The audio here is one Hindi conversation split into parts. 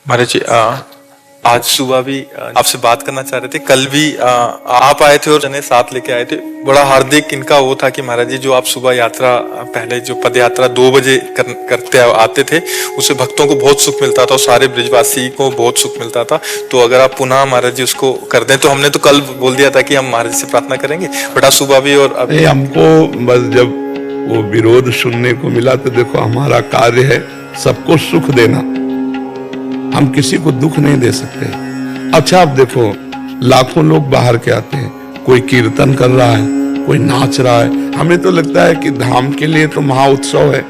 महाराज जी आज सुबह भी आपसे बात करना चाह रहे थे। कल भी आप आए थे और जने साथ लेके आए थे। बड़ा हार्दिक इनका वो था कि महाराज जी जो आप सुबह यात्रा पहले जो पद यात्रा 2 बजे करते आते थे उससे भक्तों को बहुत सुख मिलता था और सारे ब्रिजवासी को बहुत सुख मिलता था। तो अगर आप पुनः महाराज जी उसको कर दें तो हमने तो कल बोल दिया था कि हम महाराज जी से प्रार्थना करेंगे, बट आज सुबह भी और अभी हमको बस जब वो विरोध सुनने को मिला तो देखो हमारा कार्य है सबको सुख देना, हम किसी को दुख नहीं दे सकते। अच्छा आप देखो लाखों लोग बाहर के आते हैं, कोई कीर्तन कर रहा है, कोई नाच रहा है। हमें तो लगता है कि धाम के लिए तो महा उत्सव है,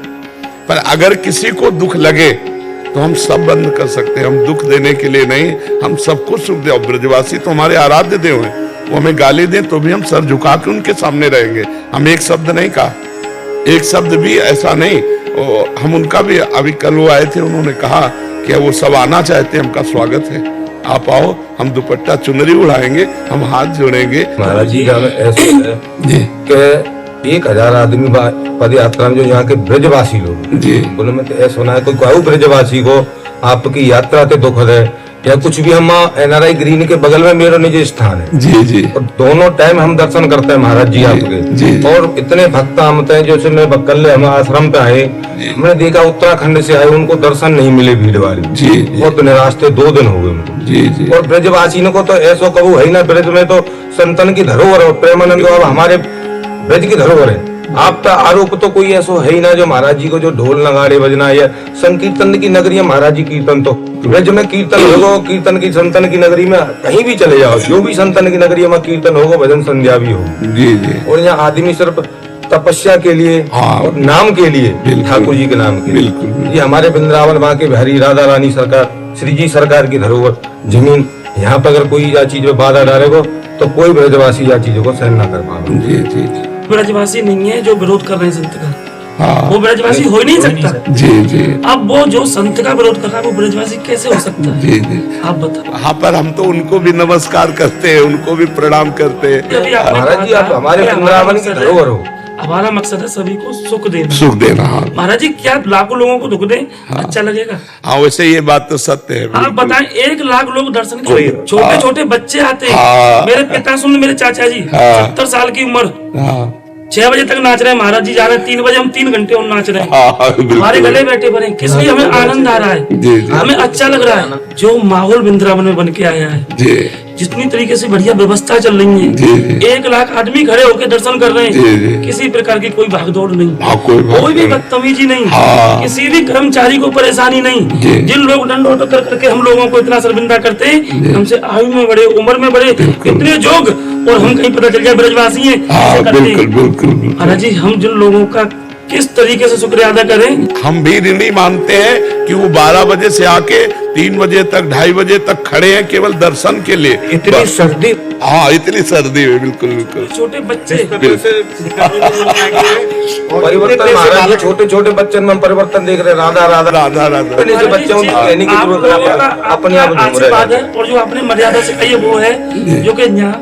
पर अगर किसी को दुख लगे तो हम सब बंद कर सकते हैं। हम दुख देने के लिए नहीं, हम सबको सुख दे। और ब्रजवासी तो हमारे आराध्य देव हैं, वो हमें गाली दें तो भी हम सर झुका के उनके सामने रहेंगे। हम एक शब्द नहीं कहा, एक शब्द भी ऐसा नहीं। हम उनका भी अभी कल वो आए थे, उन्होंने कहा कि वो सब आना चाहते हैं, हमका स्वागत है, आप आओ, हम दुपट्टा चुनरी उड़ाएंगे, हम हाथ जोड़ेंगे। महाराज जी का ऐसा है कि 1000 आदमी पद यात्रा में जो यहाँ के ब्रजवासी लोग जी बोले मैं तो ऐसा सुना है कोई ब्रजवासी को आपकी यात्रा के दुख है या कुछ भी। हम NRI ग्रीन के बगल में मेरा निजी स्थान है जी जी, और दोनों टाइम हम दर्शन करते हैं महाराज जी आपके जी। और इतने भक्त आते हैं जैसे मैं बक्कल हम आश्रम पे आए, हमने देखा उत्तराखंड से आए, उनको दर्शन नहीं मिले भीड़ वाली जी बहुत निराश थे, 2 दिन हो गए उनको जी जी। और ब्रजवासी को तो ऐसा कबू है ना, ब्रज में तो संतन की धरोहर है, प्रेमानंद अब हमारे ब्रज की धरोहर है। आपका आरोप तो कोई ऐसा है ही ना जो महाराज जी को जो ढोल नगाड़े बजना या संकीर्तन की नगरी है महाराज जी। कीर्तन तो ब्रज में कीर्तन होगा, कीर्तन की संतन की नगरी में कहीं भी चले जाओ, जो भी संतन की नगरी में कीर्तन होगा, भजन संध्या भी होगी जी जी। और यहाँ आदमी सिर्फ तपस्या के लिए और नाम के लिए, ठाकुर जी के नाम के लिए, ये हमारे वृंदावन वहाँ के बिहारी राधा रानी सरकार श्री जी सरकार की धरोहर जमीन, यहाँ पर अगर कोई या चीज में बाधा डालेगा तो कोई ब्रजवासी या चीजों को सहन न कर पाएगा। जी जी। ब्रजवासी नहीं है जो विरोध कर रहे हैं संत का, हाँ वो ब्रजवासी हो ही नहीं सकता। जी जी। अब वो जो संत का विरोध कर रहा है वो ब्रजवासी कैसे हो सकता है? जी जी। आप बताओ। हाँ पर हम तो उनको भी नमस्कार करते हैं, उनको भी प्रणाम करते हैं। अभी आपने महाराज जी कहा आप था हमारे कि वृंदावन की मकसद धरोहर हो। हमारा मकसद है सभी को सुख देना। सुख देना, हाँ महाराज जी क्या लाखों लोगों को दुख दें अच्छा लगेगा? हाँ वैसे ये बात तो सत्य है। आप बताएं 1 लाख लोग दर्शन के लिए छोटे छोटे बच्चे आते हैं। हाँ। मेरे पिता सुन, मेरे चाचा जी 70 साल की उम्र, हाँ 6 बजे तक नाच रहे हैं महाराज जी, जा रहे हैं 3 बजे, हम 3 घंटे और नाच रहे हैं। हाँ हमारे गले बैठे पड़े, किस लिए हमें आनंद आ रहा है, जी जी हमें अच्छा लग रहा है। जो माहौल वृंदावन में बन के आया है, जी जितनी तरीके से बढ़िया व्यवस्था चल रही है, जी। 1 लाख आदमी खड़े होकर दर्शन कर रहे जी, हैं, जी। किसी प्रकार की कोई भागदौड़ नहीं, हाँ, कोई भी बदतमीजी नहीं, हाँ। किसी भी कर्मचारी को परेशानी नहीं। जी। जिन लोग दंडोत कर करके हम लोगों को इतना शर्मिंदा करते हैं, हमसे आयु में बड़े, उम्र में बड़े, इतने जोग, और हम कहीं पता चल जाए ब्रजवासी हैं, ऐसे करते बिल्कुल हैं। बिल्कुल। महाराज जी हम जिन लोगों का किस तरीके से शुक्रिया अदा करें। हम भी ऋणी मानते हैं कि वो 12 बजे से आके 3 बजे तक 2:30 बजे तक खड़े हैं केवल दर्शन के लिए। इतनी सर्दी, हाँ इतनी सर्दी में, बिल्कुल बिल्कुल। छोटे बच्चे परिवर्तन महाराज जी छोटे छोटे बच्चों में हम परिवर्तन देख रहे हैं। राधा राधा राधा राधा। इतने से बच्चों को कहने की जरूरत है, अपने आप घूम आशीर्वाद रहे है। और जो आपने मर्यादा से कही वो है जो कि यहाँ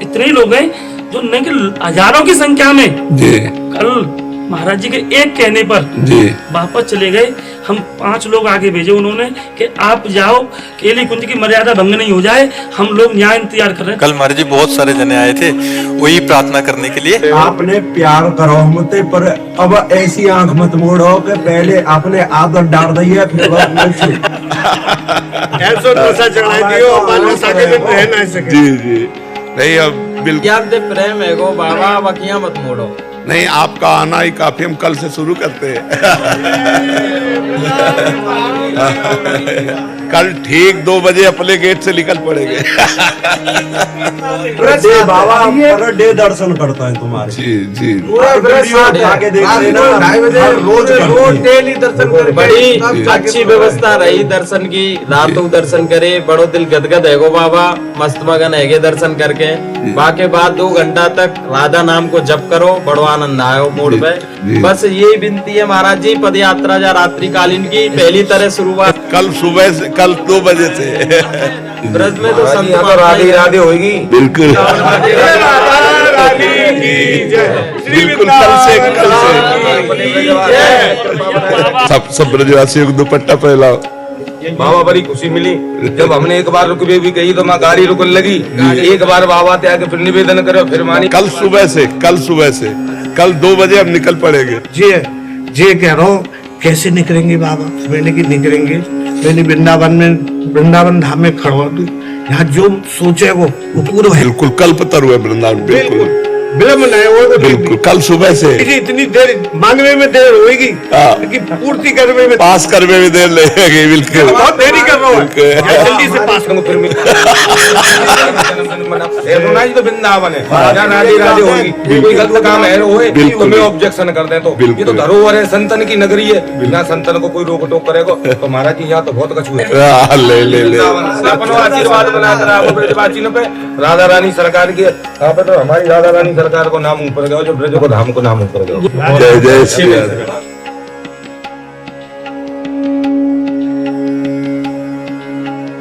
इतने ही लोग हैं जो नहीं कि हजारों की संख्या में जी कल महाराज जी के एक कहने पर जी वापस चले गए। हम 5 लोग आगे भेजे उन्होंने कि आप जाओ, केली कुंज की मर्यादा भंग नहीं हो जाए, हम लोग न्याय इंतजार कर रहे हैं। कल महाराज जी बहुत सारे जने आए थे वही प्रार्थना करने के लिए। आपने प्यार करो हमसे, पर अब ऐसी आंख मत मोड़ो कि पहले आपने आदत डाल दी है फिर ऐसा नशा चढ़ा दियो नशा के बिन रह ना सके। जी जी। नहीं अब बिल्कुल क्या प्रेम है गो बाबा, बकिया मत मोड़ो। नहीं, आपका आना ही काफी, हम कल से शुरू करते हैं। कल ठीक 2 बजे अपने गेट से निकल पड़ेंगे। बाबा पर डे दर्शन करता है तुम्हारे। जी जी। आगे देख लेना, रोज डेली दर्शन कर, बड़ी अच्छी व्यवस्था रही दर्शन की। रातों दर्शन करे, बड़ो दिल गदगद है गो बाबा, मस्त मगन है दर्शन करके। बाकी बाद 2 घंटा तक राधा नाम को जप करो, बड़ो आनंद आयो मोड़ पे। बस यही विनती है महाराज जी, पद यात्रा या रात्रि कालीन की पहली तरह शुरुआत कल सुबह से, कल 2 बजे से ब्रज में तो संत राधे राधे होगी। बिल्कुल बिल्कुल, कल से सब ब्रजवासियों को दुपट्टा फैलाओ। बाबा बड़ी खुशी मिली जब हमने एक बार रुकवे भी गई तो माँ गाड़ी रुकने लगी, एक बार बाबा ते आके फिर निवेदन करो फिर मानी। कल सुबह से कल 2 बजे हम निकल पड़ेंगे। जी कह रहा हूँ कैसे निकलेंगे बाबा? मैंने कि निकलेंगे, मैंने वृंदावन धाम में खड़ा हूँ, यहाँ जो सोचे वो पूरा है। बिल्कुल कल्पतरु है वृंदावन, बिल्कुल विलम्ब नहीं होगा, बिल्कुल कल सुबह से इतनी देर मांगने में देर होगी, लेकिन पूर्ति करने में पास करने में देर लगेगी। बिल्कुल बहुत देरी कर रहा हूँ, जल्दी से पास करो फिर यमुना जी तो वृंदावन है, राजा राजे राजे होगी, कोई गलत काम है होए तो मैं ऑब्जेक्शन कर दे तो ये तो धरोहर है, संतन की नगरी है, बिना संतन को कोई रोक टोक करेगा तो महाराज जी यहाँ तो बहुत कछु है। ले अपनो आशीर्वाद बनाकर आप ब्रजवासियों पे राधा रानी सरकार की, यहाँ पे तो हमारी राधा रानी सरकार को नाम ऊपर गया, जो ब्रज को धाम को नाम ऊपर गया। जय जय श्री राम।